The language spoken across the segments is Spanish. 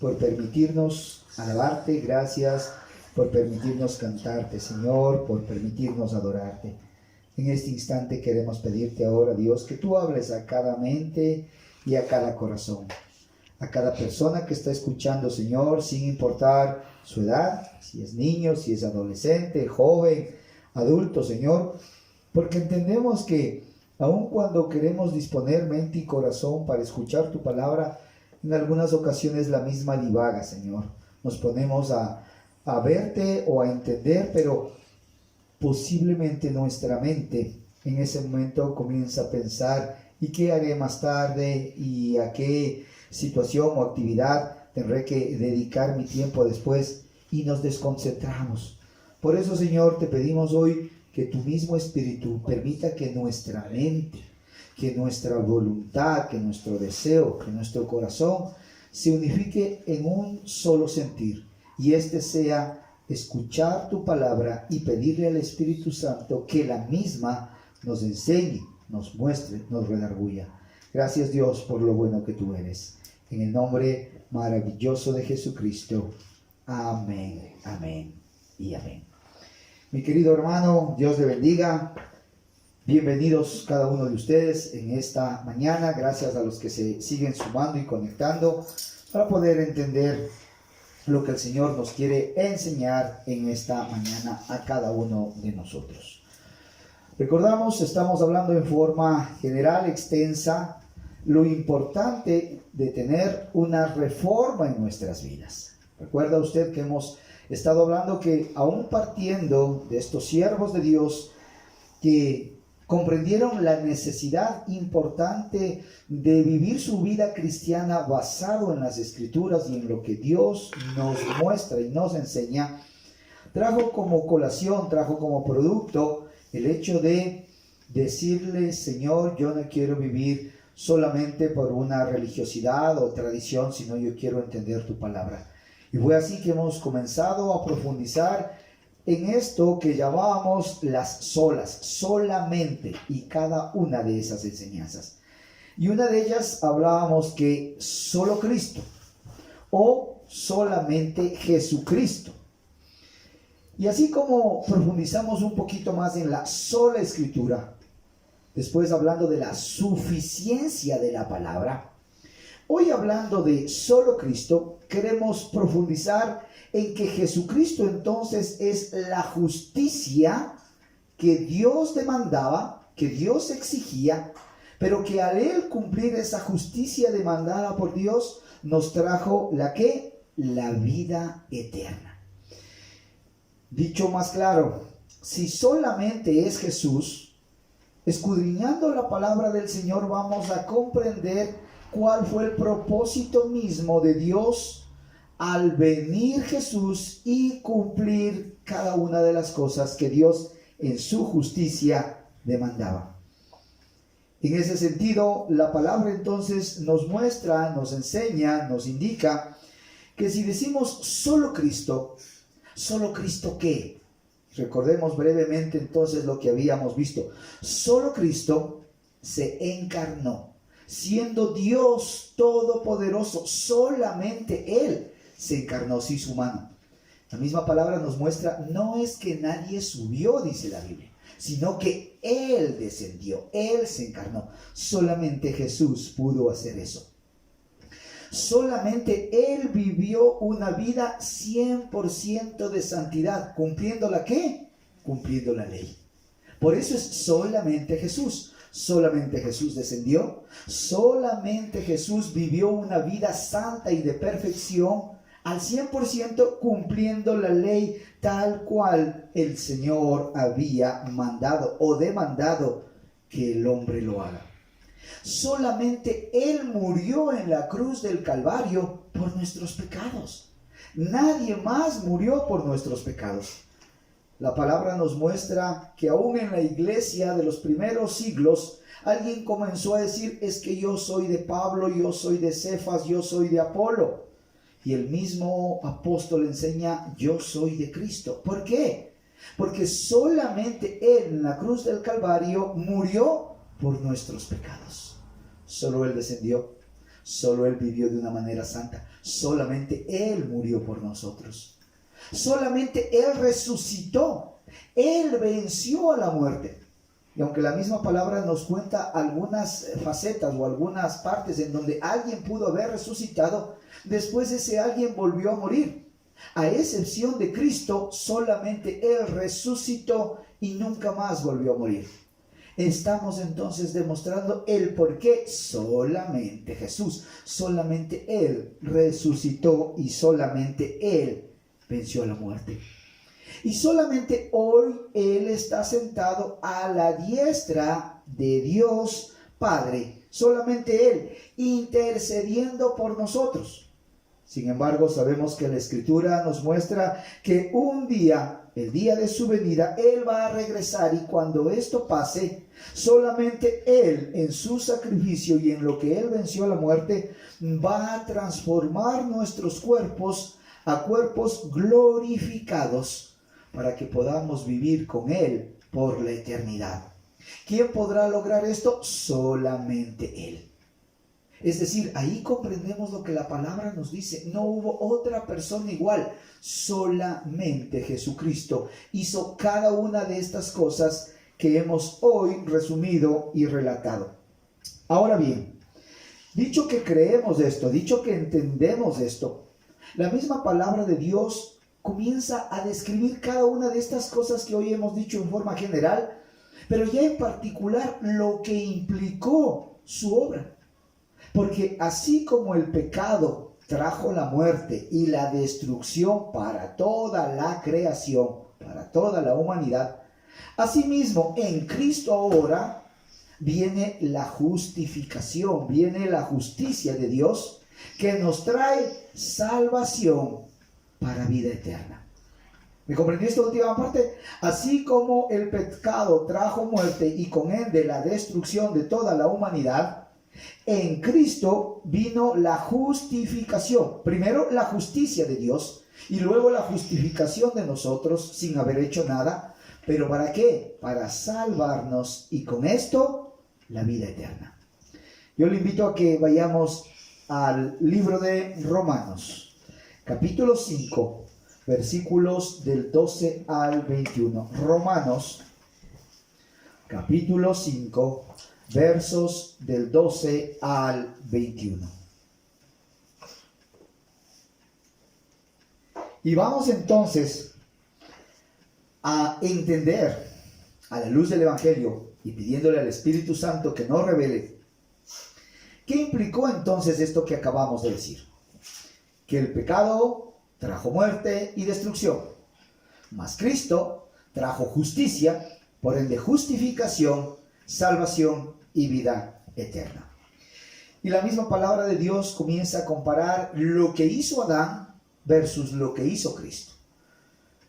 por permitirnos alabarte, gracias por permitirnos cantarte, Señor, por permitirnos adorarte. En este instante queremos pedirte ahora, Dios, que tú hables a cada mente y a cada corazón, a cada persona que está escuchando, Señor, sin importar su edad, si es niño, si es adolescente, joven, adulto, Señor, porque entendemos que aun cuando queremos disponer mente y corazón para escuchar tu palabra, en algunas ocasiones la misma divaga, Señor. Nos ponemos a verte o a entender, pero posiblemente nuestra mente en ese momento comienza a pensar: ¿y qué haré más tarde? ¿Y a qué situación o actividad tendré que dedicar mi tiempo después? Y nos desconcentramos. Por eso, Señor, te pedimos hoy que tu mismo Espíritu permita que nuestra mente, que nuestra voluntad, que nuestro deseo, que nuestro corazón se unifique en un solo sentir, y este sea escuchar tu palabra y pedirle al Espíritu Santo que la misma nos enseñe, nos muestre, nos redarguya. Gracias, Dios, por lo bueno que tú eres. En el nombre maravilloso de Jesucristo. Amén, amén y amén. Mi querido hermano, Dios le bendiga. Bienvenidos cada uno de ustedes en esta mañana. Gracias a los que se siguen sumando y conectando para poder entender lo que el Señor nos quiere enseñar en esta mañana a cada uno de nosotros. Recordamos, estamos hablando en forma general, extensa, lo importante de tener una reforma en nuestras vidas. Recuerda usted que hemos estado hablando que aún partiendo de estos siervos de Dios que comprendieron la necesidad importante de vivir su vida cristiana basado en las Escrituras y en lo que Dios nos muestra y nos enseña, trajo como colación, trajo como producto el hecho de decirle: Señor, yo no quiero vivir solamente por una religiosidad o tradición, sino yo quiero entender tu palabra. Y fue así que hemos comenzado a profundizar en esto que llamábamos las solas, solamente, y cada una de esas enseñanzas. Y una de ellas hablábamos que solo Cristo o solamente Jesucristo. Y así como profundizamos un poquito más en la sola Escritura, después hablando de la suficiencia de la palabra, hoy hablando de solo Cristo, queremos profundizar en que Jesucristo entonces es la justicia que Dios demandaba, que Dios exigía, pero que al Él cumplir esa justicia demandada por Dios, nos trajo ¿la qué? La vida eterna. Dicho más claro, si solamente es Jesús, escudriñando la palabra del Señor vamos a comprender cuál fue el propósito mismo de Dios al venir Jesús y cumplir cada una de las cosas que Dios en su justicia demandaba. En ese sentido, la palabra entonces nos muestra, nos enseña, nos indica que si decimos ¿solo Cristo qué? Recordemos brevemente entonces lo que habíamos visto. Solo Cristo se encarnó, siendo Dios todopoderoso, solamente Él se encarnó, se hizo humano. La misma palabra nos muestra, no es que nadie subió, dice la Biblia, sino que Él descendió, Él se encarnó. Solamente Jesús pudo hacer eso. Solamente Él vivió una vida 100% de santidad, cumpliendo ¿la qué? Cumpliendo la ley. Por eso es solamente Jesús. Solamente Jesús descendió, solamente Jesús vivió una vida santa y de perfección al 100% cumpliendo la ley tal cual el Señor había mandado o demandado que el hombre lo haga. Solamente Él murió en la cruz del Calvario por nuestros pecados. Nadie más murió por nuestros pecados. La palabra nos muestra que aún en la iglesia de los primeros siglos, alguien comenzó a decir: es que yo soy de Pablo, yo soy de Cefas, yo soy de Apolo. Y el mismo apóstol enseña: yo soy de Cristo. ¿Por qué? Porque solamente Él en la cruz del Calvario murió por nuestros pecados. Solo Él descendió. Solo Él vivió de una manera santa. Solamente Él murió por nosotros. Solamente Él resucitó. Él venció a la muerte. Y aunque la misma palabra nos cuenta algunas facetas o algunas partes en donde alguien pudo haber resucitado, después ese alguien volvió a morir. A excepción de Cristo, solamente Él resucitó y nunca más volvió a morir. Estamos entonces demostrando el por qué solamente Jesús, solamente Él resucitó y solamente Él venció a la muerte. Y solamente hoy Él está sentado a la diestra de Dios Padre. Solamente Él intercediendo por nosotros. Sin embargo, sabemos que la Escritura nos muestra que un día, el día de su venida, Él va a regresar, y cuando esto pase, solamente Él, en su sacrificio y en lo que Él venció a la muerte, va a transformar nuestros cuerpos a cuerpos glorificados para que podamos vivir con Él por la eternidad. ¿Quién podrá lograr esto? Solamente Él. Es decir, ahí comprendemos lo que la palabra nos dice. No hubo otra persona igual. Solamente Jesucristo hizo cada una de estas cosas que hemos hoy resumido y relatado. Ahora bien, dicho que creemos esto, dicho que entendemos esto, la misma palabra de Dios comienza a describir cada una de estas cosas que hoy hemos dicho en forma general, pero ya en particular lo que implicó su obra. Porque así como el pecado trajo la muerte y la destrucción para toda la creación, para toda la humanidad, asimismo en Cristo ahora viene la justificación, viene la justicia de Dios que nos trae salvación para vida eterna. ¿Me comprendió esta última parte? Así como el pecado trajo muerte y con él de la destrucción de toda la humanidad, en Cristo vino la justificación. Primero la justicia de Dios y luego la justificación de nosotros sin haber hecho nada. ¿Pero para qué? Para salvarnos y con esto la vida eterna. Yo le invito a que vayamos al libro de Romanos, capítulo 5, versículos del 12 al 21. Romanos, capítulo 5, versos del 12 al 21. Y vamos entonces a entender a la luz del Evangelio y pidiéndole al Espíritu Santo que nos revele qué implicó entonces esto que acabamos de decir. Que el pecado trajo muerte y destrucción, mas Cristo trajo justicia, por ende justificación, salvación y vida eterna. Y la misma palabra de Dios comienza a comparar lo que hizo Adán versus lo que hizo Cristo.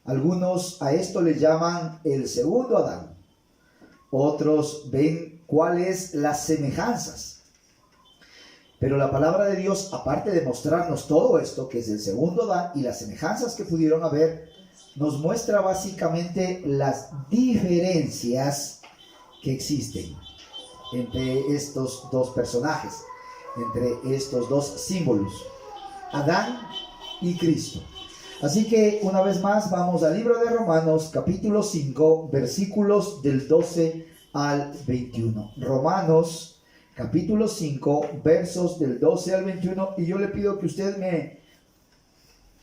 Algunos a esto le llaman el segundo Adán. Otros ven cuáles las semejanzas. Pero la palabra de Dios, aparte de mostrarnos todo esto, que es el segundo Adán y las semejanzas que pudieron haber, nos muestra básicamente las diferencias que existen entre estos dos personajes, entre estos dos símbolos, Adán y Cristo. Así que una vez más vamos al libro de Romanos, capítulo 5, versículos del 12 al 21. Romanos, capítulo 5, versos del 12 al 21. Y yo le pido que usted me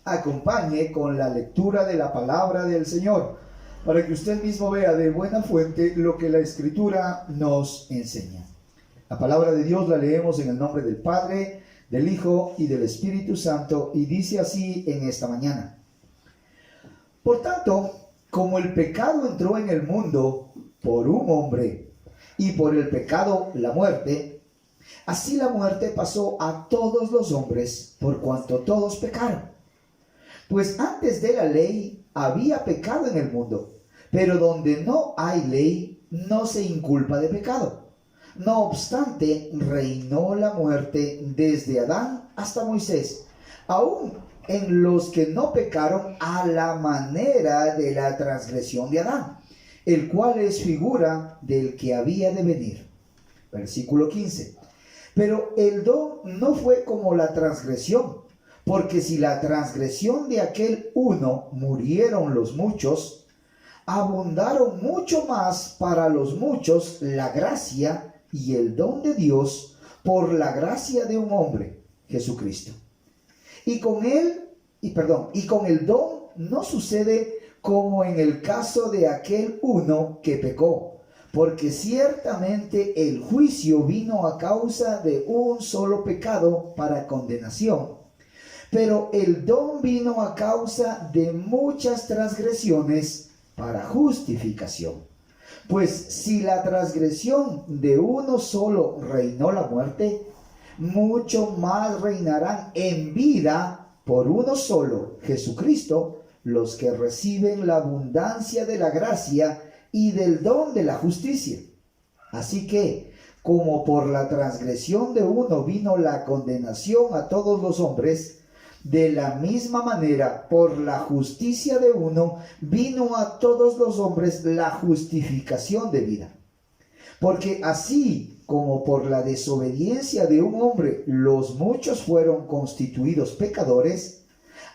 acompañe con la lectura de la palabra del Señor, para que usted mismo vea de buena fuente lo que la Escritura nos enseña. La palabra de Dios la leemos en el nombre del Padre, del Hijo y del Espíritu Santo, y dice así en esta mañana: Por tanto, como el pecado entró en el mundo por un hombre, y por el pecado la muerte, así la muerte pasó a todos los hombres, por cuanto todos pecaron. Pues antes de la ley había pecado en el mundo, pero donde no hay ley, no se inculpa de pecado. No obstante, reinó la muerte desde Adán hasta Moisés, aún en los que no pecaron a la manera de la transgresión de Adán, el cual es figura del que había de venir. Versículo 15. Pero el don no fue como la transgresión, porque si la transgresión de aquel uno murieron los muchos, abundaron mucho más para los muchos la gracia y el don de Dios por la gracia de un hombre, Jesucristo. Y con el don no sucede como en el caso de aquel uno que pecó, porque ciertamente el juicio vino a causa de un solo pecado para condenación, pero el don vino a causa de muchas transgresiones para justificación. Pues si la transgresión de uno solo reinó la muerte, mucho más reinarán en vida por uno solo, Jesucristo, los que reciben la abundancia de la gracia y del don de la justicia. Así que, como por la transgresión de uno vino la condenación a todos los hombres, de la misma manera, por la justicia de uno, vino a todos los hombres la justificación de vida. Porque así como por la desobediencia de un hombre los muchos fueron constituidos pecadores,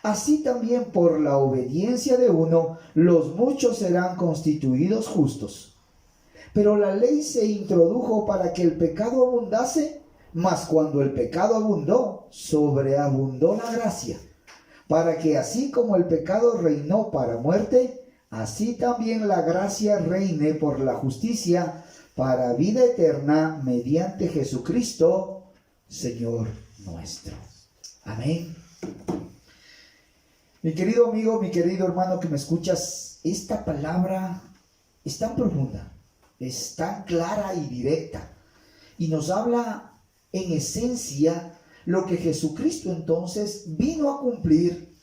así también por la obediencia de uno los muchos serán constituidos justos. Pero la ley se introdujo para que el pecado abundase, mas cuando el pecado abundó, sobreabundó la gracia, para que así como el pecado reinó para muerte, así también la gracia reine por la justicia para vida eterna mediante Jesucristo, Señor nuestro. Amén. Mi querido amigo, mi querido hermano que me escuchas, esta palabra es tan profunda, es tan clara y directa, y nos habla en esencia lo que Jesucristo entonces vino a cumplir,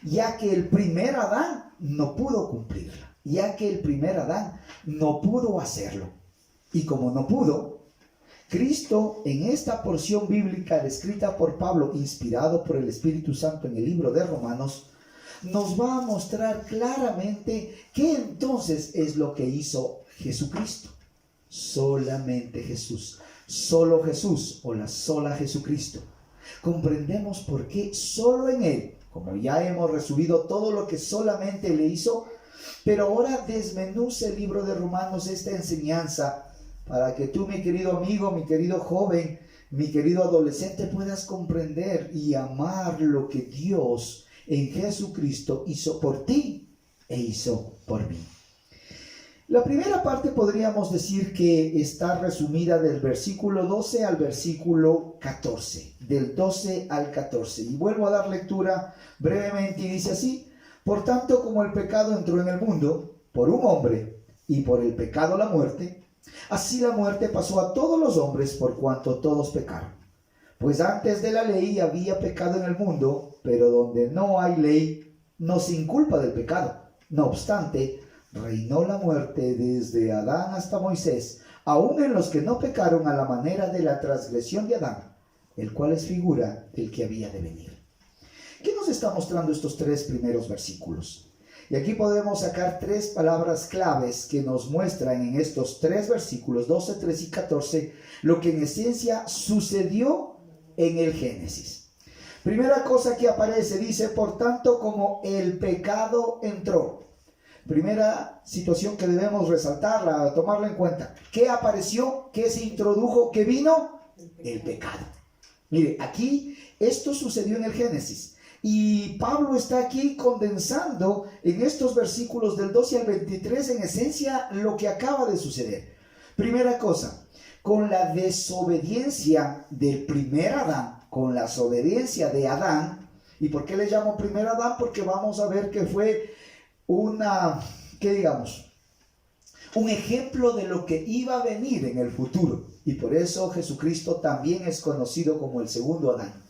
ya que el primer Adán no pudo cumplirla, ya que el primer Adán no pudo hacerlo. Y como no pudo, Cristo en esta porción bíblica escrita por Pablo, inspirado por el Espíritu Santo en el libro de Romanos, nos va a mostrar claramente qué entonces es lo que hizo Jesucristo. Solamente Jesús, solo Jesús o la sola Jesucristo. Comprendemos por qué solo en Él, como ya hemos resumido todo lo que solamente le hizo, pero ahora desmenuza el libro de Romanos esta enseñanza para que tú, mi querido amigo, mi querido joven, mi querido adolescente, puedas comprender y amar lo que Dios en Jesucristo hizo por ti e hizo por mí. La primera parte podríamos decir que está resumida del versículo 12 al versículo 14, del 12 al 14. Y vuelvo a dar lectura brevemente y dice así: por tanto, como el pecado entró en el mundo por un hombre y por el pecado la muerte, así la muerte pasó a todos los hombres por cuanto todos pecaron. Pues antes de la ley había pecado en el mundo, pero donde no hay ley no se inculpa del pecado. No obstante, reinó la muerte desde Adán hasta Moisés, aun en los que no pecaron a la manera de la transgresión de Adán, el cual es figura del que había de venir. ¿Qué nos está mostrando estos tres primeros versículos? Y aquí podemos sacar tres palabras claves que nos muestran en estos tres versículos, 12, 13 y 14, lo que en esencia sucedió en el Génesis. Primera cosa que aparece, dice, por tanto, como el pecado entró. Primera situación que debemos resaltarla, tomarla en cuenta. ¿Qué apareció? ¿Qué se introdujo? ¿Qué vino? El pecado. Mire, aquí esto sucedió en el Génesis. Y Pablo está aquí condensando en estos versículos del 12 al 23 en esencia lo que acaba de suceder. Primera cosa, con la desobediencia del primer Adán, con la desobediencia de Adán. ¿Y por qué le llamo primer Adán? Porque vamos a ver que fue un ejemplo de lo que iba a venir en el futuro. Y por eso Jesucristo también es conocido como el segundo Adán.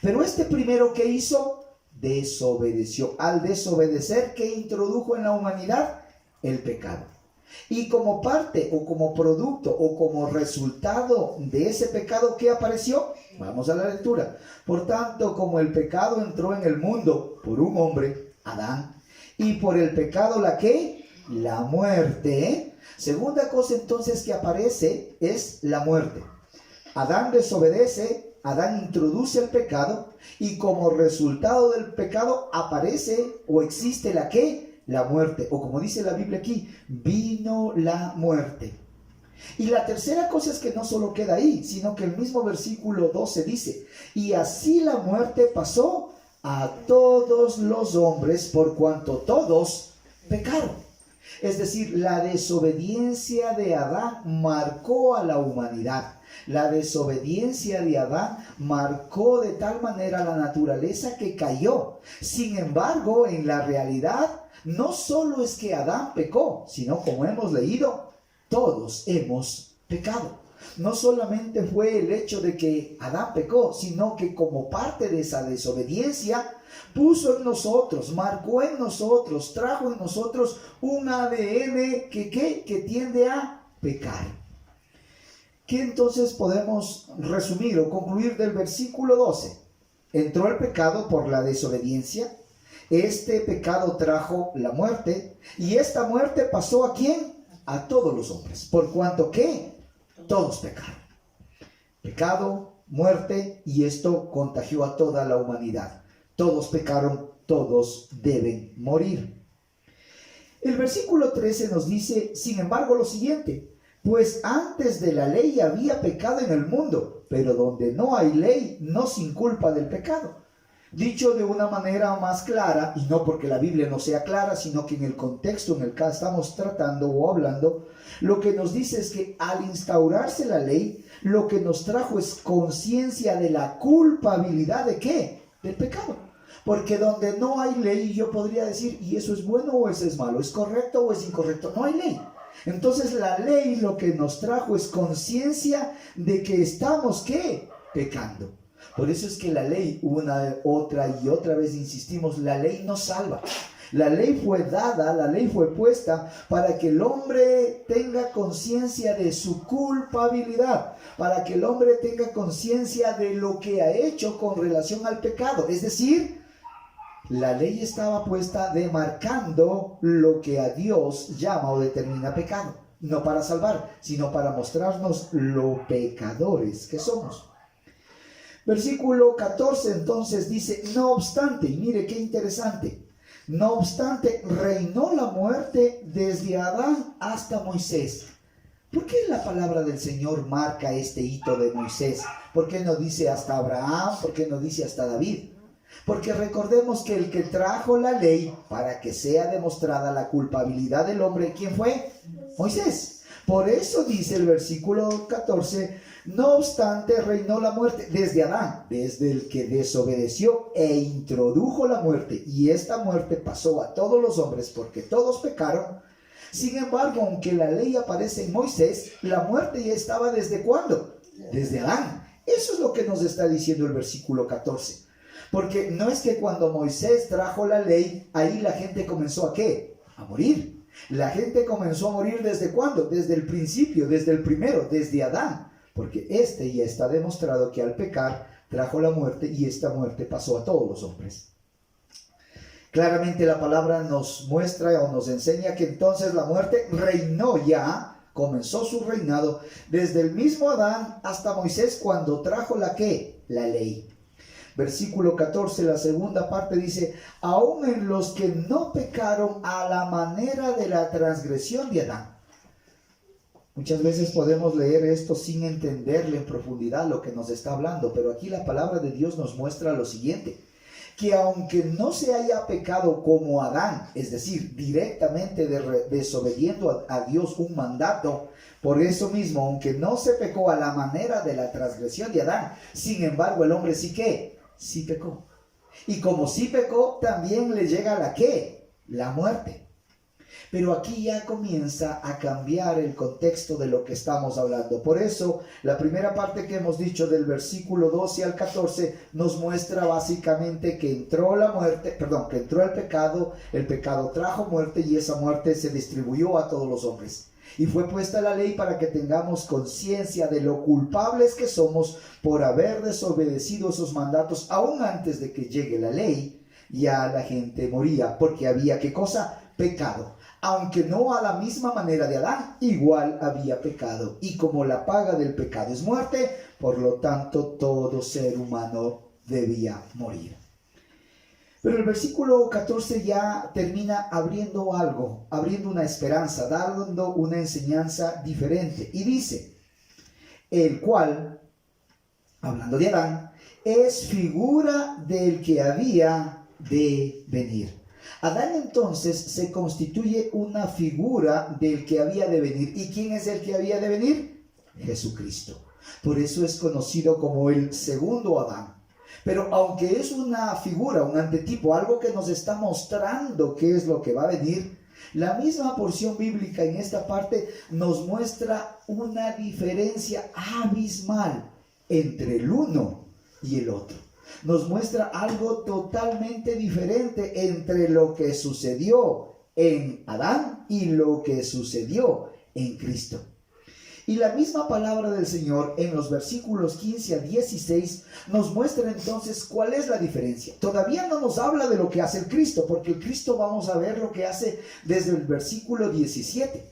Pero este primero que hizo, desobedeció. Al desobedecer, ¿qué introdujo en la humanidad? El pecado. Y como parte o como producto o como resultado de ese pecado, ¿qué apareció? Vamos a la lectura. Por tanto, como el pecado entró en el mundo por un hombre, Adán, y por el pecado, ¿la qué? La muerte. Segunda cosa entonces que aparece es la muerte. Adán desobedece, Adán introduce el pecado y como resultado del pecado aparece o existe la ¿qué? La muerte. O como dice la Biblia aquí, vino la muerte. Y la tercera cosa es que no solo queda ahí, sino que el mismo versículo 12 dice, y así la muerte pasó a todos los hombres por cuanto todos pecaron. Es decir, la desobediencia de Adán marcó a la humanidad. La desobediencia de Adán marcó de tal manera la naturaleza que cayó. Sin embargo, en la realidad, no solo es que Adán pecó, sino como hemos leído, todos hemos pecado. No solamente fue el hecho de que Adán pecó, sino que como parte de esa desobediencia, puso en nosotros, marcó en nosotros, trajo en nosotros un ADN que tiende a pecar. ¿Qué entonces podemos resumir o concluir del versículo 12? Entró el pecado por la desobediencia. Este pecado trajo la muerte. Y esta muerte pasó ¿a quién? A todos los hombres. Por cuanto que todos pecaron. Pecado, muerte, y esto contagió a toda la humanidad. Todos pecaron, todos deben morir. El versículo 13 nos dice, sin embargo, lo siguiente. Pues antes de la ley había pecado en el mundo, pero donde no hay ley, no sin culpa del pecado. Dicho de una manera más clara, y no porque la Biblia no sea clara, sino que en el contexto en el que estamos tratando o hablando, lo que nos dice es que al instaurarse la ley, lo que nos trajo es conciencia de la culpabilidad ¿de qué? Del pecado. Porque donde no hay ley, yo podría decir, ¿y eso es bueno o eso es malo? ¿Es correcto o es incorrecto? No hay ley. Entonces la ley lo que nos trajo es conciencia de que estamos ¿qué? Pecando. Por eso es que la ley, una, otra y otra vez insistimos, la ley no salva. La ley fue dada, la ley fue puesta para que el hombre tenga conciencia de su culpabilidad, para que el hombre tenga conciencia de lo que ha hecho con relación al pecado. Es decir, la ley estaba puesta demarcando lo que a Dios llama o determina pecado. No para salvar, sino para mostrarnos lo pecadores que somos. Versículo 14 entonces dice, no obstante, y mire qué interesante, no obstante reinó la muerte desde Adán hasta Moisés. ¿Por qué la palabra del Señor marca este hito de Moisés? ¿Por qué no dice hasta Abraham? ¿Por qué no dice hasta David? Porque recordemos que el que trajo la ley para que sea demostrada la culpabilidad del hombre, ¿quién fue? Moisés. Por eso dice el versículo 14, no obstante reinó la muerte desde Adán, desde el que desobedeció e introdujo la muerte, y esta muerte pasó a todos los hombres porque todos pecaron. Sin embargo, aunque la ley aparece en Moisés, la muerte ya estaba ¿desde cuándo? Desde Adán. Eso es lo que nos está diciendo el versículo 14. Porque no es que cuando Moisés trajo la ley, ahí la gente comenzó ¿a qué? A morir. La gente comenzó a morir ¿desde cuándo? Desde el principio, desde el primero, desde Adán. Porque este ya está demostrado que al pecar trajo la muerte y esta muerte pasó a todos los hombres. Claramente la palabra nos muestra o nos enseña que entonces la muerte reinó ya, comenzó su reinado desde el mismo Adán hasta Moisés cuando trajo la ¿qué? La ley. Versículo 14, la segunda parte dice, aún en los que no pecaron a la manera de la transgresión de Adán. Muchas veces podemos leer esto sin entenderle en profundidad lo que nos está hablando, pero aquí la palabra de Dios nos muestra lo siguiente, que aunque no se haya pecado como Adán, es decir, directamente desobediendo a Dios un mandato, por eso mismo, aunque no se pecó a la manera de la transgresión de Adán, sin embargo el hombre sí que sí pecó. Y como sí pecó, también le llega la ¿qué? La muerte. Pero aquí ya comienza a cambiar el contexto de lo que estamos hablando. Por eso, la primera parte que hemos dicho del versículo 12 al 14 nos muestra básicamente que entró la muerte, que entró el pecado trajo muerte y esa muerte se distribuyó a todos los hombres. Y fue puesta la ley para que tengamos conciencia de lo culpables que somos por haber desobedecido esos mandatos. Aún antes de que llegue la ley, ya la gente moría porque había ¿qué cosa? Pecado. aunque no a la misma manera de Adán, igual había pecado. Y como la paga del pecado es muerte, por lo tanto todo ser humano debía morir. Pero el versículo 14 ya termina abriendo algo, abriendo una esperanza, dando una enseñanza diferente. Y dice, el cual, hablando de Adán, es figura del que había de venir. Adán entonces se constituye una figura del que había de venir. ¿Y quién es el que había de venir? Jesucristo. Por eso es conocido como el segundo Adán. Pero aunque es una figura, un antetipo, algo que nos está mostrando qué es lo que va a venir, la misma porción bíblica en esta parte nos muestra una diferencia abismal entre el uno y el otro. Nos muestra algo totalmente diferente entre lo que sucedió en Adán y lo que sucedió en Cristo. Y la misma palabra del Señor en los versículos 15 a 16 nos muestra entonces cuál es la diferencia. Todavía no nos habla de lo que hace el Cristo, porque el Cristo vamos a ver lo que hace desde el versículo 17.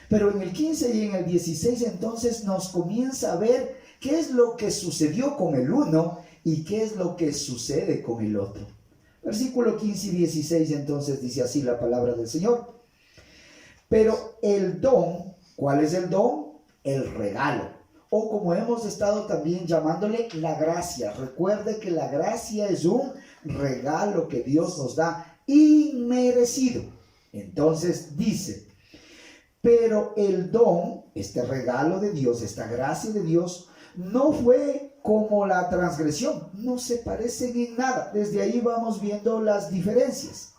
Pero en el 15 y en el 16 entonces nos comienza a ver qué es lo que sucedió con el uno y qué es lo que sucede con el otro. Versículo 15 y 16 entonces dice así la palabra del Señor. Pero el don, ¿cuál es el don? El regalo, o como hemos estado también llamándole, la gracia. Recuerde que la gracia es un regalo que Dios nos da inmerecido. Entonces dice, pero el don, este regalo de Dios, esta gracia de Dios, no fue como la transgresión, no se parecen en nada. Desde ahí vamos viendo las diferencias.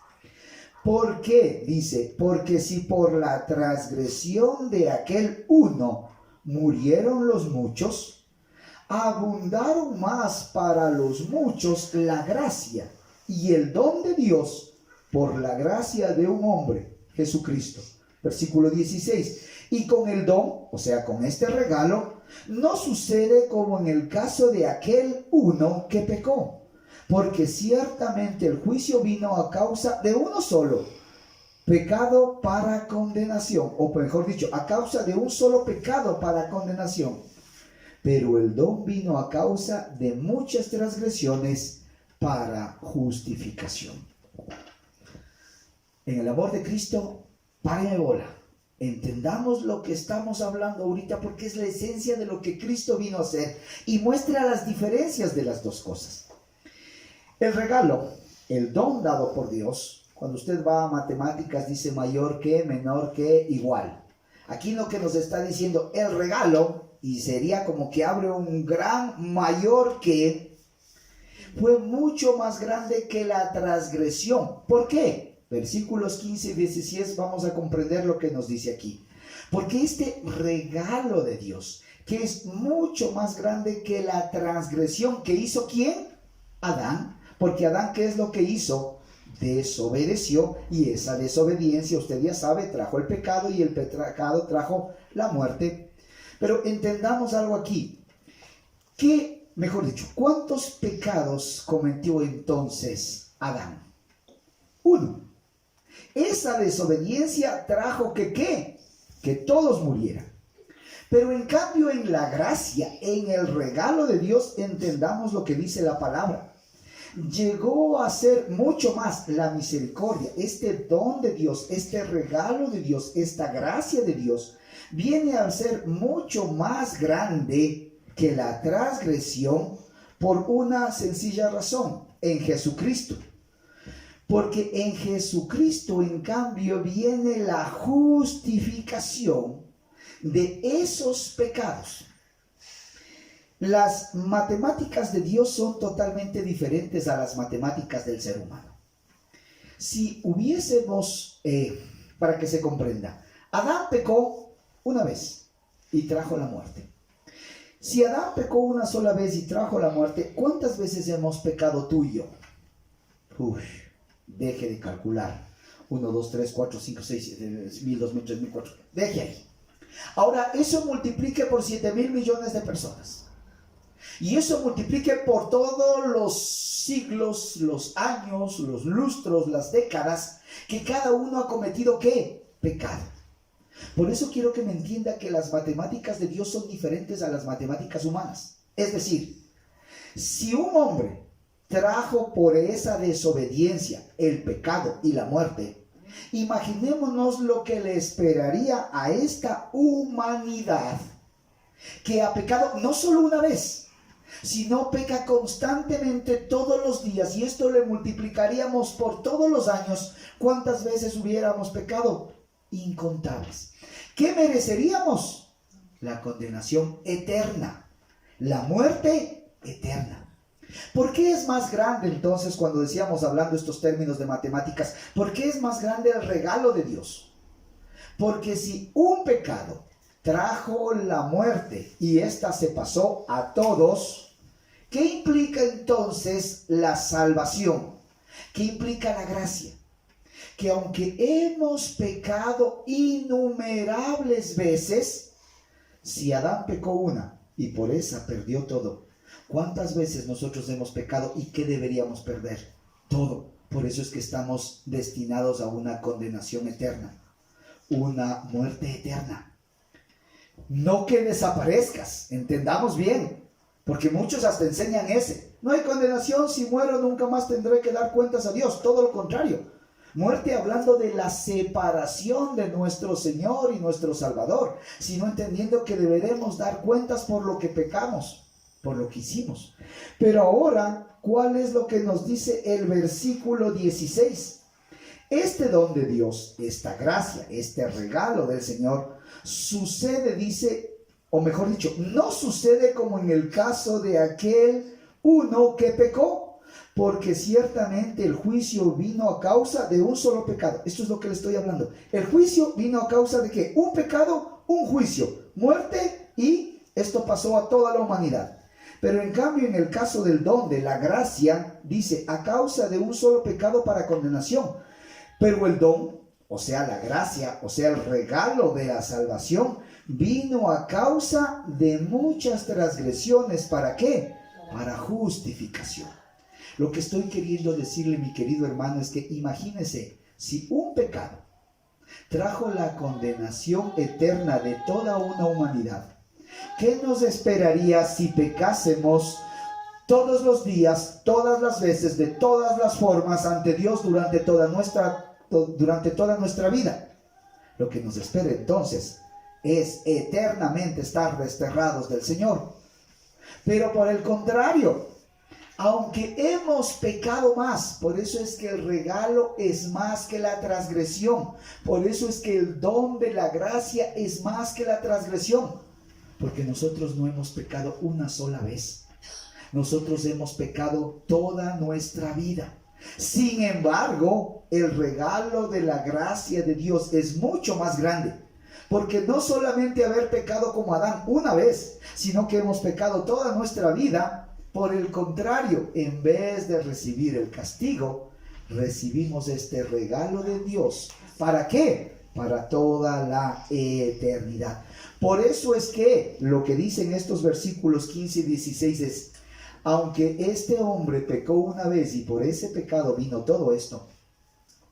¿Por qué? Dice, porque si por la transgresión de aquel uno murieron los muchos, abundaron más para los muchos la gracia y el don de Dios por la gracia de un hombre, Jesucristo. Versículo 16. Y con el don, o sea, con este regalo, no sucede como en el caso de aquel uno que pecó, porque ciertamente el juicio vino a causa de uno solo, pecado para condenación, o mejor dicho, a causa de un solo pecado para condenación. Pero el don vino a causa de muchas transgresiones para justificación. En el amor de Cristo, paren de bola. Entendamos lo que estamos hablando ahorita, porque es la esencia de lo que Cristo vino a hacer y muestra las diferencias de las dos cosas. El regalo, el don dado por Dios. Cuando usted va a matemáticas dice mayor que, menor que, igual. Aquí lo que nos está diciendo el regalo, y sería como que abre un gran mayor que, fue mucho más grande que la transgresión. ¿Por qué? Versículos 15 y 16 vamos a comprender lo que nos dice aquí. Porque este regalo de Dios, que es mucho más grande que la transgresión que hizo ¿quién? Adán. Porque Adán, ¿qué es lo que hizo? Desobedeció, y esa desobediencia, usted ya sabe, trajo el pecado, y el pecado trajo la muerte. Pero entendamos algo aquí, que, mejor dicho, ¿cuántos pecados cometió entonces Adán? Uno. Esa desobediencia trajo que todos murieran. Pero en cambio, en la gracia, en el regalo de Dios, entendamos lo que dice la palabra. Llegó a ser mucho más la misericordia, este don de Dios, este regalo de Dios, esta gracia de Dios, viene a ser mucho más grande que la transgresión por una sencilla razón, en Jesucristo. Porque en Jesucristo, en cambio, viene la justificación de esos pecados. Las matemáticas de Dios son totalmente diferentes a las matemáticas del ser humano. Si hubiésemos, para que se comprenda, Adán pecó una vez y trajo la muerte. Si Adán pecó una sola vez y trajo la muerte, ¿cuántas veces hemos pecado tú y yo? Deje de calcular. 1, 2, 3, 4, 5, 6, 7, 1000, 2000, 3000, 4000. Deje ahí. Ahora, eso multiplique por 7,000 millones de personas. Y eso multiplique por todos los siglos, los años, los lustros, las décadas, que cada uno ha cometido ¿qué? pecado. Por eso quiero que me entienda que las matemáticas de Dios son diferentes a las matemáticas humanas. Es decir, si un hombre trajo por esa desobediencia el pecado y la muerte, imaginémonos lo que le esperaría a esta humanidad que ha pecado no solo una vez, sino peca constantemente todos los días, y esto le multiplicaríamos por todos los años. ¿Cuántas veces hubiéramos pecado? Incontables. ¿Qué mereceríamos? La condenación eterna, la muerte eterna. ¿Por qué es más grande entonces, cuando decíamos, hablando estos términos de matemáticas, por qué es más grande el regalo de Dios? Porque si un pecado trajo la muerte y ésta se pasó a todos, ¿qué implica entonces la salvación? ¿Qué implica la gracia? Que aunque hemos pecado innumerables veces, si Adán pecó una y por esa perdió todo, ¿cuántas veces nosotros hemos pecado y qué deberíamos perder? Todo. Por eso es que estamos destinados a una condenación eterna, una muerte eterna. No que desaparezcas, entendamos bien, porque muchos hasta enseñan ese. No hay condenación, si muero nunca más tendré que dar cuentas a Dios. Todo lo contrario. Muerte hablando de la separación de nuestro Señor y nuestro Salvador, sino entendiendo que deberemos dar cuentas por lo que pecamos, por lo que hicimos. Pero ahora, ¿cuál es lo que nos dice el versículo 16? Este don de Dios, esta gracia, este regalo del Señor, sucede, dice, o mejor dicho, no sucede como en el caso de aquel uno que pecó, porque ciertamente el juicio vino a causa de un solo pecado. Esto es lo que le estoy hablando. El juicio vino a causa de ¿qué? Un pecado, un juicio, muerte, y esto pasó a toda la humanidad. Pero en cambio, en el caso del don de la gracia, dice, a causa de un solo pecado para condenación. Pero el don, o sea, la gracia, o sea, el regalo de la salvación, vino a causa de muchas transgresiones. ¿Para qué? Para justificación. Lo que estoy queriendo decirle, mi querido hermano, es que imagínese, si un pecado trajo la condenación eterna de toda una humanidad, ¿qué nos esperaría si pecásemos todos los días, todas las veces, de todas las formas ante Dios durante toda nuestra vida? Lo que nos espera entonces es eternamente estar desterrados del Señor. Pero por el contrario, aunque hemos pecado más, por eso es que el regalo es más que la transgresión. Por eso es que el don de la gracia es más que la transgresión. Porque nosotros no hemos pecado una sola vez. Nosotros hemos pecado toda nuestra vida. Sin embargo, el regalo de la gracia de Dios es mucho más grande. Porque no solamente haber pecado como Adán una vez, sino que hemos pecado toda nuestra vida. Por el contrario, en vez de recibir el castigo, recibimos este regalo de Dios. ¿Para qué? Para toda la eternidad. Por eso es que lo que dicen estos versículos 15 y 16 es, aunque este hombre pecó una vez y por ese pecado vino todo esto,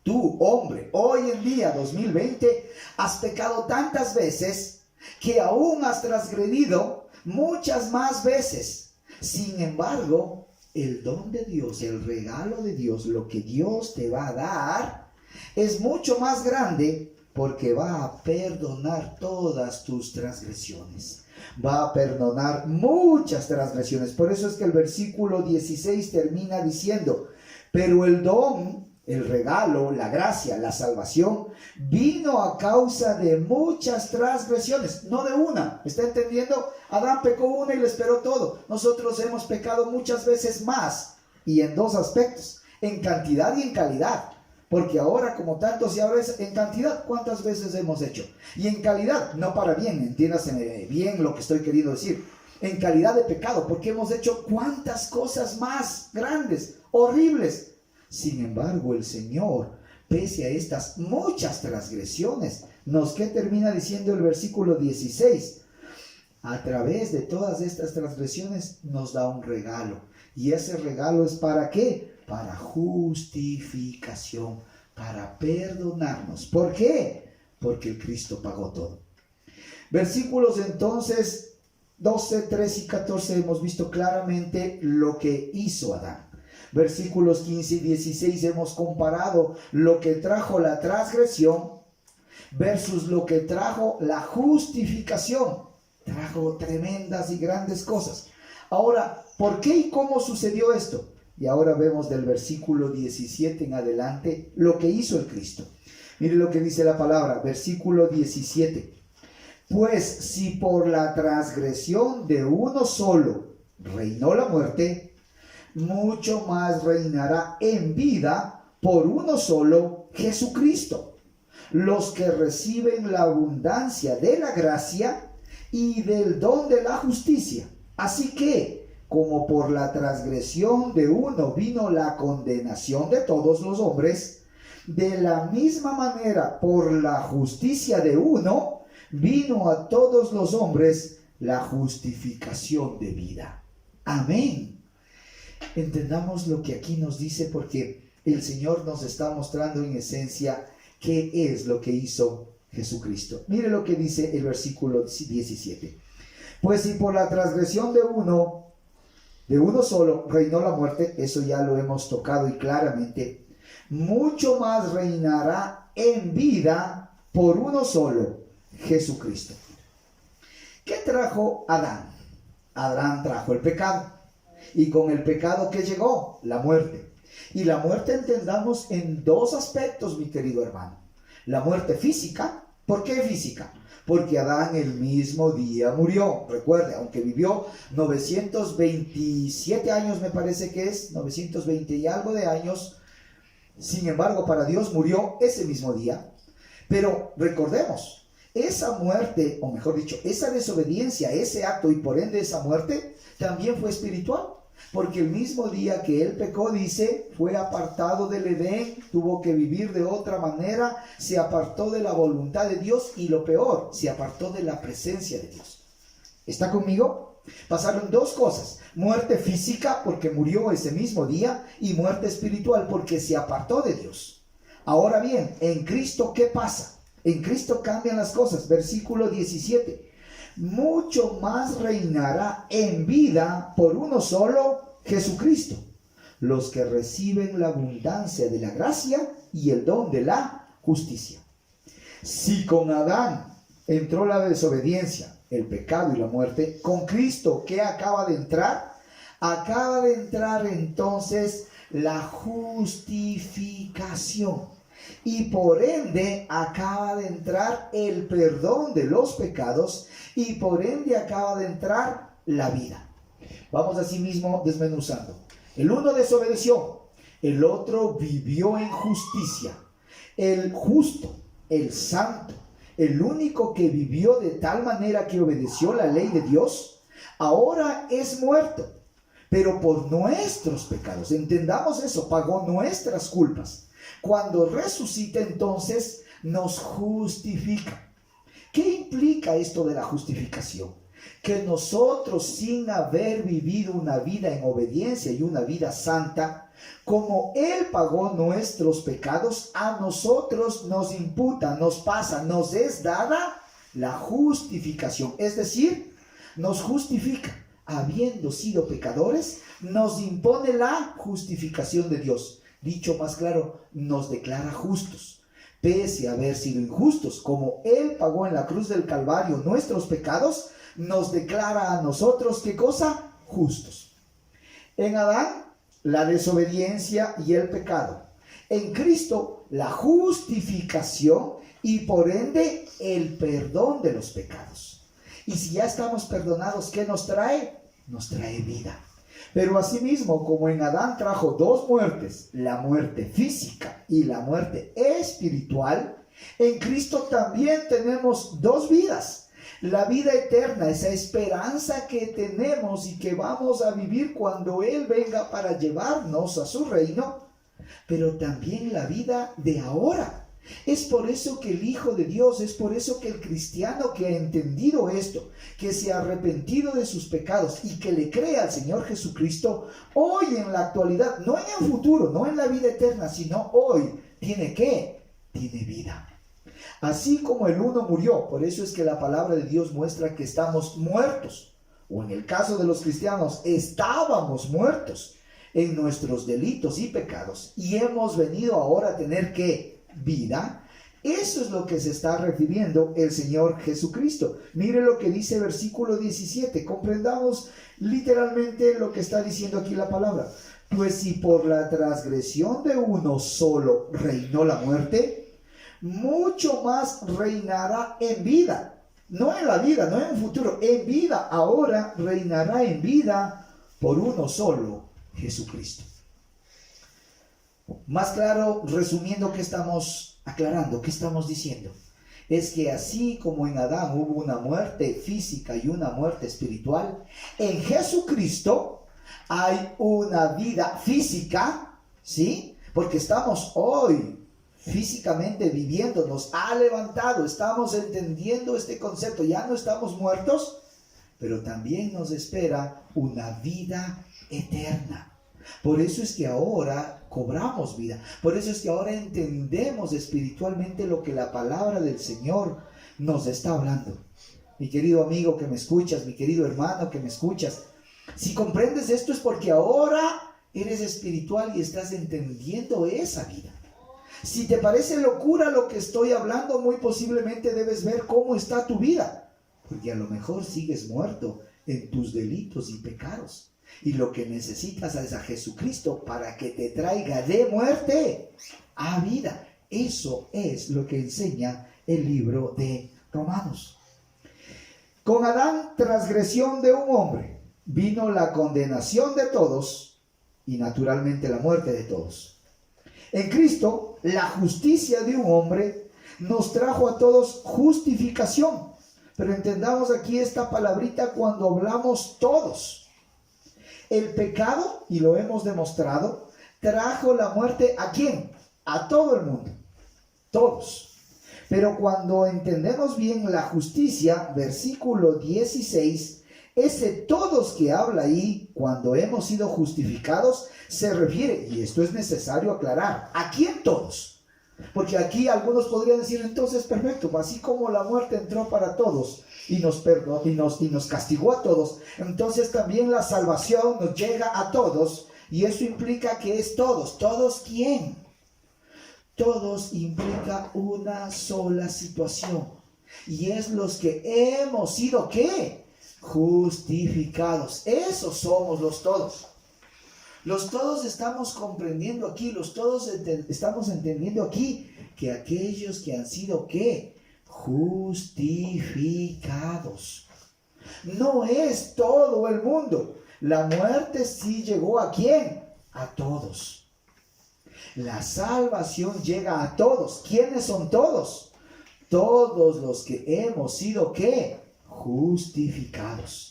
tú, hombre, hoy en día, 2020, has pecado tantas veces que aún has transgredido muchas más veces. Sin embargo, el don de Dios, el regalo de Dios, lo que Dios te va a dar, es mucho más grande porque va a perdonar todas tus transgresiones. Va a perdonar muchas transgresiones. Por eso es que el versículo 16 termina diciendo, pero el don, el regalo, la gracia, la salvación, vino a causa de muchas transgresiones, no de una. ¿Está entendiendo? Adán pecó una y le esperó todo. Nosotros hemos pecado muchas veces más, y en dos aspectos, en cantidad y en calidad. Porque ahora, como tanto se habla en cantidad, ¿cuántas veces hemos hecho? Y en calidad, no para bien, entiéndase bien lo que estoy queriendo decir. En calidad de pecado, porque hemos hecho cuántas cosas más grandes, horribles. Sin embargo, el Señor, pese a estas muchas transgresiones, ¿qué termina diciendo el versículo 16? A través de todas estas transgresiones nos da un regalo. Y ese regalo es ¿para qué? Para justificación, para perdonarnos. ¿Por qué? porque el Cristo pagó todo. Versículos entonces 12, 13 y 14 hemos visto claramente lo que hizo Adán. Versículos 15 y 16 hemos comparado lo que trajo la transgresión versus lo que trajo la justificación. Trajo tremendas y grandes cosas. Ahora, ¿por qué y cómo sucedió esto? Y ahora vemos del versículo 17 en adelante lo que hizo el Cristo. Mire lo que dice la palabra, versículo 17. Pues si por la transgresión de uno solo reinó la muerte, mucho más reinará en vida por uno solo, Jesucristo, los que reciben la abundancia de la gracia y del don de la justicia. Así que, como por la transgresión de uno vino la condenación de todos los hombres, de la misma manera por la justicia de uno vino a todos los hombres la justificación de vida. Amén. Entendamos lo que aquí nos dice, porque el Señor nos está mostrando en esencia qué es lo que hizo Jesucristo. Mire lo que dice el versículo 17. Pues si por la transgresión de uno solo reinó la muerte, eso ya lo hemos tocado y claramente, mucho más reinará en vida por uno solo, Jesucristo. ¿Qué trajo Adán? Adán trajo el pecado. Y con el pecado, ¿qué llegó? La muerte. Y la muerte entendamos en dos aspectos, mi querido hermano. La muerte física. ¿Por qué física? Porque Adán el mismo día murió. Recuerde, aunque vivió 927 años, me parece que es, 920 y algo de años, sin embargo, para Dios murió ese mismo día. Pero recordemos, esa muerte, o mejor dicho, esa desobediencia, ese acto y por ende esa muerte, también fue espiritual. Porque el mismo día que él pecó, dice, fue apartado del Edén, tuvo que vivir de otra manera, se apartó de la voluntad de Dios y lo peor, se apartó de la presencia de Dios. ¿Está conmigo? Pasaron dos cosas: muerte física porque murió ese mismo día y muerte espiritual porque se apartó de Dios. Ahora bien, en Cristo, ¿qué pasa? En Cristo cambian las cosas. Versículo 17. Mucho más reinará en vida por uno solo, Jesucristo, los que reciben la abundancia de la gracia y el don de la justicia. Si con Adán entró la desobediencia, el pecado y la muerte, con Cristo, ¿qué acaba de entrar? Acaba de entrar entonces la justificación. Y por ende acaba de entrar el perdón de los pecados y por ende acaba de entrar la vida. Vamos así mismo desmenuzando. El uno desobedeció, el otro vivió en justicia. El justo, el santo, el único que vivió de tal manera que obedeció la ley de Dios, ahora es muerto, pero por nuestros pecados. Entendamos eso, pagó nuestras culpas. Cuando resucita, entonces nos justifica. ¿Qué implica esto de la justificación? Que nosotros, sin haber vivido una vida en obediencia y una vida santa, como Él pagó nuestros pecados, a nosotros nos imputa, nos pasa, nos es dada la justificación. Es decir, nos justifica. Habiendo sido pecadores, nos impone la justificación de Dios. Dicho más claro, nos declara justos, pese a haber sido injustos. Como Él pagó en la cruz del Calvario nuestros pecados, nos declara a nosotros, ¿qué cosa? Justos. En Adán, la desobediencia y el pecado. En Cristo, la justificación y por ende el perdón de los pecados. Y si ya estamos perdonados, ¿qué nos trae? Nos trae vida. Pero asimismo, como en Adán trajo dos muertes, la muerte física y la muerte espiritual, en Cristo también tenemos dos vidas. La vida eterna, esa esperanza que tenemos y que vamos a vivir cuando Él venga para llevarnos a su reino, pero también la vida de ahora. Es por eso que el Hijo de Dios, es por eso que el cristiano que ha entendido esto, que se ha arrepentido de sus pecados y que le cree al Señor Jesucristo, hoy en la actualidad, no en el futuro, no en la vida eterna, sino hoy, ¿tiene qué? Tiene vida. Así como el uno murió, por eso es que la palabra de Dios muestra que estamos muertos, o en el caso de los cristianos, estábamos muertos en nuestros delitos y pecados, y hemos venido ahora a tener ¿qué? Vida. Eso es lo que se está refiriendo el Señor Jesucristo. Mire lo que dice versículo 17. Comprendamos literalmente lo que está diciendo aquí la palabra. Pues si por la transgresión de uno solo reinó la muerte, mucho más reinará en vida. No en la vida, no en el futuro, en vida. Ahora reinará en vida por uno solo, Jesucristo. Más claro, resumiendo, ¿qué estamos aclarando? ¿Qué estamos diciendo? Es que así como en Adán hubo una muerte física y una muerte espiritual, en Jesucristo hay una vida física, ¿sí? Porque estamos hoy físicamente viviendo, nos ha levantado, estamos entendiendo este concepto, ya no estamos muertos, pero también nos espera una vida eterna. Por eso es que ahora cobramos vida, por eso es que ahora entendemos espiritualmente lo que la palabra del Señor nos está hablando. Mi querido amigo que me escuchas, mi querido hermano que me escuchas, si comprendes esto es porque ahora eres espiritual y estás entendiendo esa vida. Si te parece locura lo que estoy hablando, muy posiblemente debes ver cómo está tu vida, porque a lo mejor sigues muerto en tus delitos y pecados. Y lo que necesitas es a Jesucristo para que te traiga de muerte a vida. Eso es lo que enseña el libro de Romanos. Con Adán, transgresión de un hombre, vino la condenación de todos y naturalmente la muerte de todos. En Cristo, la justicia de un hombre nos trajo a todos justificación. Pero entendamos aquí esta palabrita cuando hablamos todos. El pecado, y lo hemos demostrado, trajo la muerte ¿a quién? A todo el mundo, todos. Pero cuando entendemos bien la justicia, versículo 16, ese todos que habla ahí, cuando hemos sido justificados, se refiere, y esto es necesario aclarar, ¿a quién todos? Porque aquí algunos podrían decir, entonces perfecto, así como la muerte entró para todos y nos perdonó y nos castigó a todos, entonces también la salvación nos llega a todos, y eso implica que es todos. ¿Todos quién? Todos implica una sola situación, y es los que hemos sido ¿qué? Justificados. Esos somos los todos. Los todos estamos comprendiendo aquí, los todos estamos entendiendo aquí que aquellos que han sido ¿qué? Justificados. No es todo el mundo. La muerte sí llegó ¿a quién? A todos. La salvación llega a todos. ¿Quiénes son todos? Todos los que hemos sido ¿qué? Justificados.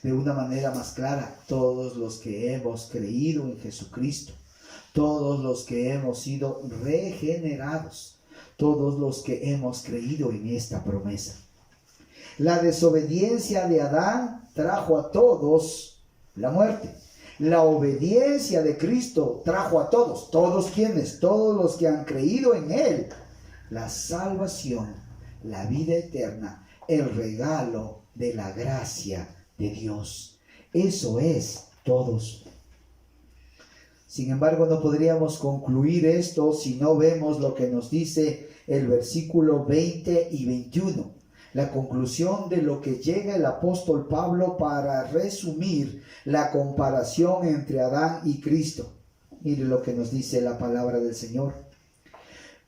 De una manera más clara, todos los que hemos creído en Jesucristo, todos los que hemos sido regenerados, todos los que hemos creído en esta promesa. La desobediencia de Adán trajo a todos la muerte. La obediencia de Cristo trajo a todos. ¿Todos quiénes? Todos los que han creído en Él. La salvación, la vida eterna, el regalo de la gracia de Dios. Eso es todos. Sin embargo, no podríamos concluir esto si no vemos lo que nos dice el versículo 20 y 21. La conclusión de lo que llega el apóstol Pablo para resumir la comparación entre Adán y Cristo. Mire lo que nos dice la palabra del Señor.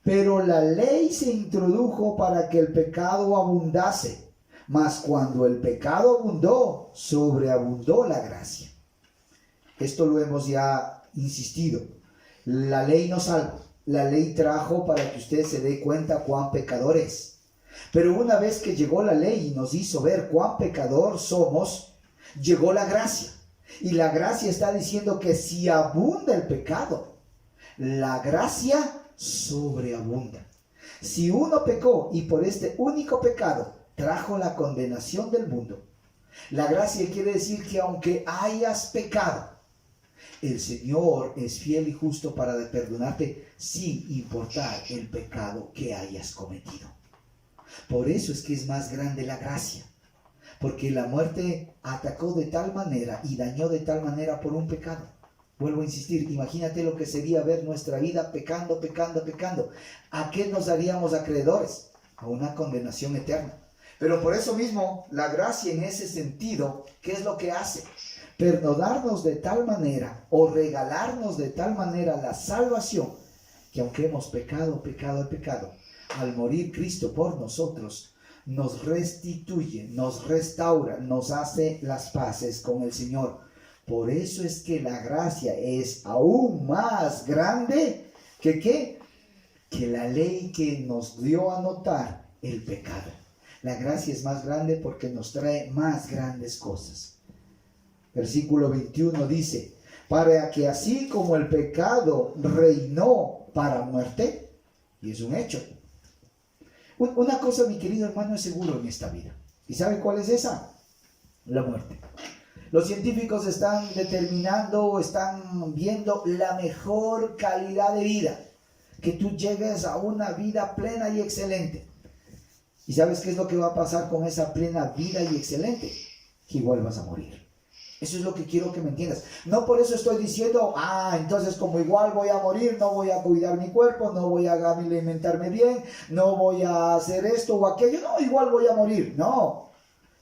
Pero la ley se introdujo para que el pecado abundase. Mas cuando el pecado abundó, sobreabundó la gracia. Esto lo hemos ya insistido. La ley no salva. La ley trajo para que usted se dé cuenta cuán pecador es. Pero una vez que llegó la ley y nos hizo ver cuán pecador somos, llegó la gracia. Y la gracia está diciendo que si abunda el pecado, la gracia sobreabunda. Si uno pecó y por este único pecado trajo la condenación del mundo, la gracia quiere decir que aunque hayas pecado, El Señor es fiel y justo para perdonarte sin importar el pecado que hayas cometido. Por eso es que es más grande la gracia. Porque la muerte atacó de tal manera y dañó de tal manera por un pecado. Vuelvo a insistir, imagínate lo que sería ver nuestra vida pecando, pecando, pecando. ¿A qué nos haríamos acreedores? A una condenación eterna. Pero por eso mismo, la gracia en ese sentido, ¿qué es lo que hace? Perdonarnos de tal manera o regalarnos de tal manera la salvación, que aunque hemos pecado, al morir Cristo por nosotros, nos restituye, nos restaura, nos hace las paces con el Señor. Por eso es que la gracia es aún más grande que ¿qué? Que la ley que nos dio a notar el pecado. La gracia es más grande porque nos trae más grandes cosas. Versículo 21 dice, para que así como el pecado reinó para muerte, y es un hecho. Una cosa, mi querido hermano, es seguro en esta vida. ¿Y sabe cuál es esa? La muerte. Los científicos están determinando, están viendo la mejor calidad de vida. Que tú llegues a una vida plena y excelente. ¿Y sabes qué es lo que va a pasar con esa plena vida y excelente? Que igual vas a morir. Eso es lo que quiero que me entiendas. No por eso estoy diciendo, entonces como igual voy a morir, no voy a cuidar mi cuerpo, no voy a alimentarme bien, no voy a hacer esto o aquello, no, igual voy a morir. No.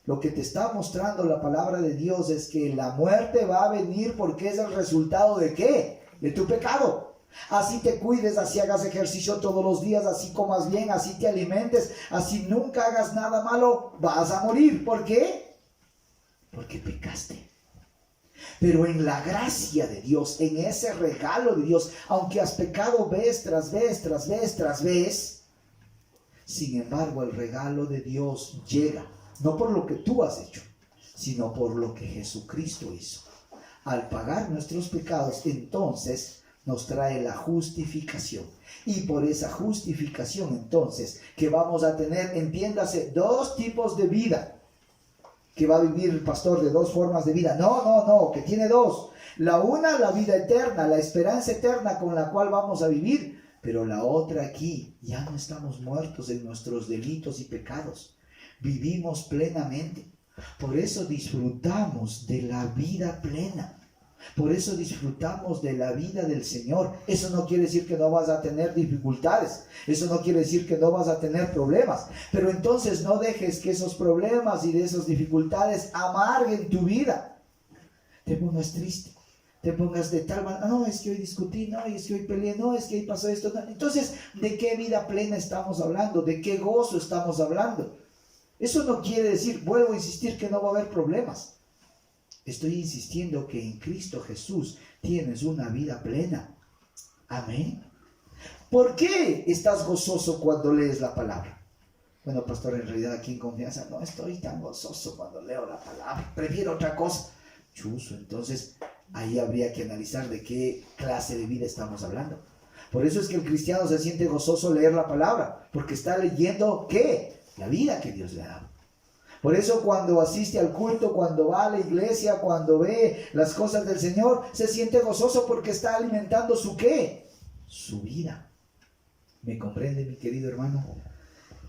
Lo que te está mostrando la palabra de Dios es que la muerte va a venir porque es el resultado ¿de qué? De tu pecado. Así te cuides, así hagas ejercicio todos los días, así comas bien, así te alimentes, así nunca hagas nada malo, vas a morir. ¿Por qué? Porque pecaste. Pero en la gracia de Dios, en ese regalo de Dios, aunque has pecado vez tras vez, tras vez, tras vez, sin embargo el regalo de Dios llega, no por lo que tú has hecho, sino por lo que Jesucristo hizo. Al pagar nuestros pecados, entonces nos trae la justificación. Y por esa justificación, entonces, que vamos a tener, entiéndase, dos tipos de vida. Que va a vivir el pastor de dos formas de vida. No, que tiene dos. La una, la vida eterna, la esperanza eterna con la cual vamos a vivir. Pero la otra aquí, ya no estamos muertos en nuestros delitos y pecados. Vivimos plenamente. Por eso disfrutamos de la vida plena. Por eso disfrutamos de la vida del Señor. Eso no quiere decir que no vas a tener dificultades. Eso no quiere decir que no vas a tener problemas. Pero entonces no dejes que esos problemas y de esas dificultades amarguen tu vida. Te pongas triste. Te pongas de tal manera, no, es que hoy discutí, no, es que hoy peleé, no, es que hoy pasó esto. No. Entonces, ¿de qué vida plena estamos hablando? ¿De qué gozo estamos hablando? Eso no quiere decir, vuelvo a insistir, que no va a haber problemas. Estoy insistiendo que en Cristo Jesús tienes una vida plena. Amén. ¿Por qué estás gozoso cuando lees la palabra? Bueno, pastor, en realidad aquí en confianza no estoy tan gozoso cuando leo la palabra. Prefiero otra cosa. Chuzo, entonces ahí habría que analizar de qué clase de vida estamos hablando. Por eso es que el cristiano se siente gozoso leer la palabra, porque está leyendo ¿qué? La vida que Dios le ha dado. Por eso cuando asiste al culto, cuando va a la iglesia, cuando ve las cosas del Señor, se siente gozoso porque está alimentando su ¿qué? Su vida. ¿Me comprende, mi querido hermano?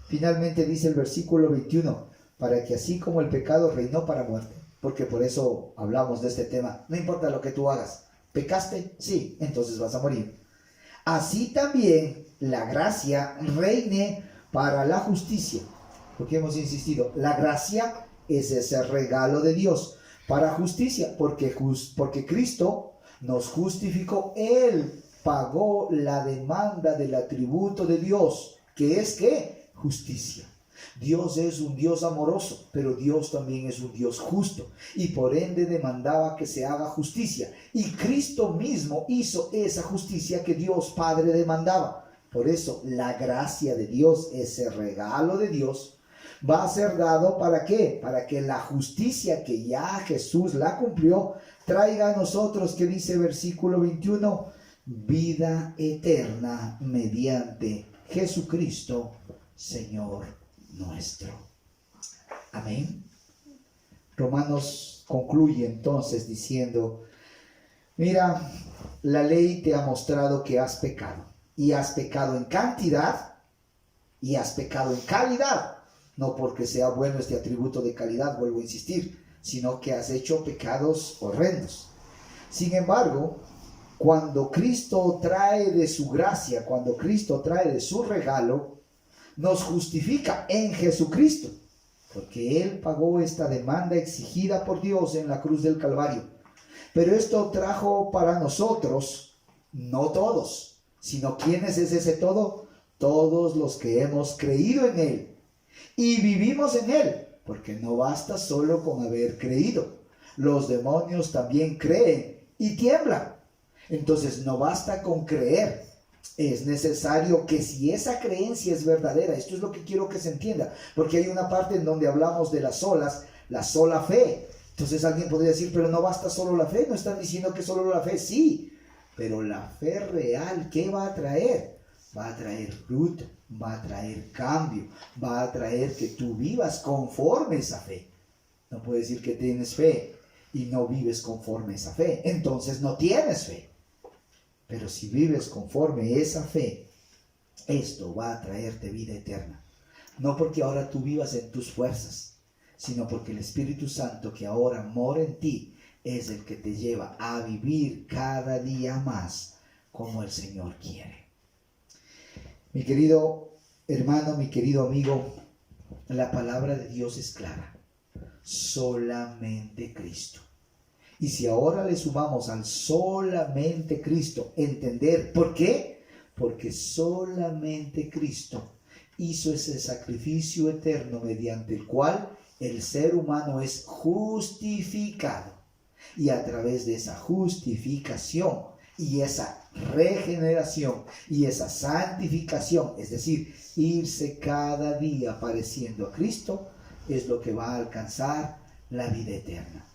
Finalmente dice el versículo 21, para que así como el pecado reinó para muerte, porque por eso hablamos de este tema, no importa lo que tú hagas, ¿pecaste? Sí, entonces vas a morir. Así también la gracia reine para la justicia. Porque hemos insistido, la gracia es ese regalo de Dios para justicia, porque Cristo nos justificó. Él pagó la demanda del atributo de Dios, que es ¿qué? Justicia. Dios es un Dios amoroso, pero Dios también es un Dios justo, y por ende demandaba que se haga justicia. Y Cristo mismo hizo esa justicia que Dios Padre demandaba. Por eso la gracia de Dios, ese regalo de Dios, va a ser dado ¿para qué? Para que la justicia que ya Jesús la cumplió traiga a nosotros, que dice versículo 21, vida eterna mediante Jesucristo, Señor nuestro. Amén. Romanos concluye entonces diciendo, Mira, la ley te ha mostrado que has pecado. Y has pecado en cantidad y has pecado en calidad. No porque sea bueno este atributo de calidad, vuelvo a insistir, sino que has hecho pecados horrendos. Sin embargo, cuando Cristo trae de su gracia, cuando Cristo trae de su regalo, nos justifica en Jesucristo, porque Él pagó esta demanda exigida por Dios en la cruz del Calvario. Pero esto trajo para nosotros, no todos, sino ¿quiénes es ese todo? Todos los que hemos creído en Él y vivimos en Él, porque no basta solo con haber creído. Los demonios también creen y tiemblan. Entonces no basta con creer. Es necesario que si esa creencia es verdadera, esto es lo que quiero que se entienda, porque hay una parte en donde hablamos de las solas, la sola fe. Entonces alguien podría decir, pero no basta solo la fe, no están diciendo que solo la fe, sí, pero la fe real, ¿qué va a traer? Va a traer fruto, va a traer cambio, va a traer que tú vivas conforme a esa fe. No puedes decir que tienes fe y no vives conforme a esa fe, entonces no tienes fe. Pero si vives conforme a esa fe, esto va a traerte vida eterna. No porque ahora tú vivas en tus fuerzas, sino porque el Espíritu Santo que ahora mora en ti es el que te lleva a vivir cada día más como el Señor quiere. Mi querido hermano, mi querido amigo, la palabra de Dios es clara. Solamente Cristo. Y si ahora le sumamos al solamente Cristo, entender por qué, porque solamente Cristo hizo ese sacrificio eterno mediante el cual el ser humano es justificado. Y a través de esa justificación y esa regeneración y esa santificación, es decir, irse cada día pareciendo a Cristo, es lo que va a alcanzar la vida eterna.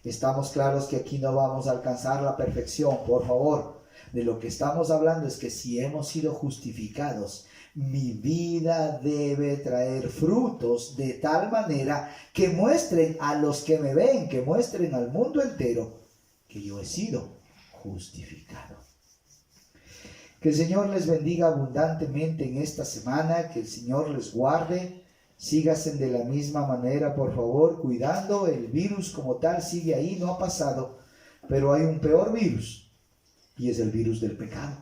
Estamos claros que aquí no vamos a alcanzar la perfección, por favor. De lo que estamos hablando es que si hemos sido justificados, mi vida debe traer frutos de tal manera que muestren a los que me ven, que muestren al mundo entero que yo he sido justificado. Que el Señor les bendiga abundantemente en esta semana, que el Señor les guarde. Sígasen de la misma manera, por favor, cuidando. El virus como tal sigue ahí, no ha pasado, pero hay un peor virus y es el virus del pecado.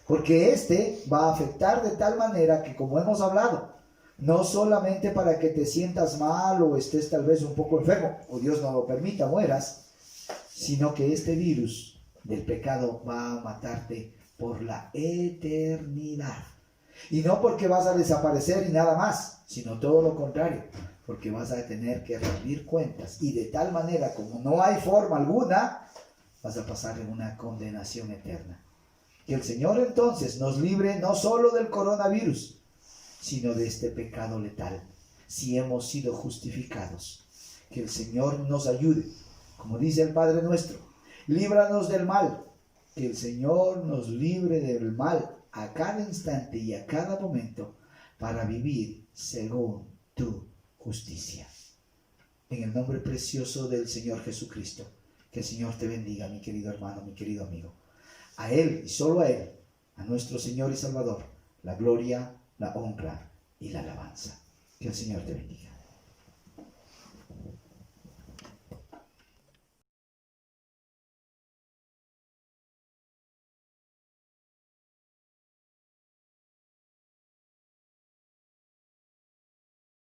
Porque este va a afectar de tal manera que, como hemos hablado, no solamente para que te sientas mal o estés tal vez un poco enfermo, o Dios no lo permita, mueras, sino que este virus del pecado va a matarte por la eternidad. Y no porque vas a desaparecer y nada más, sino todo lo contrario, porque vas a tener que rendir cuentas. Y de tal manera, como no hay forma alguna, vas a pasar en una condenación eterna. Que el Señor entonces nos libre no solo del coronavirus, sino de este pecado letal, si hemos sido justificados. Que el Señor nos ayude, como dice el Padre nuestro, líbranos del mal. Que el Señor nos libre del mal a cada instante y a cada momento para vivir según tu justicia. En el nombre precioso del Señor Jesucristo, que el Señor te bendiga, mi querido hermano, mi querido amigo. A Él y solo a Él, a nuestro Señor y Salvador, la gloria, la honra y la alabanza. Que el Señor te bendiga.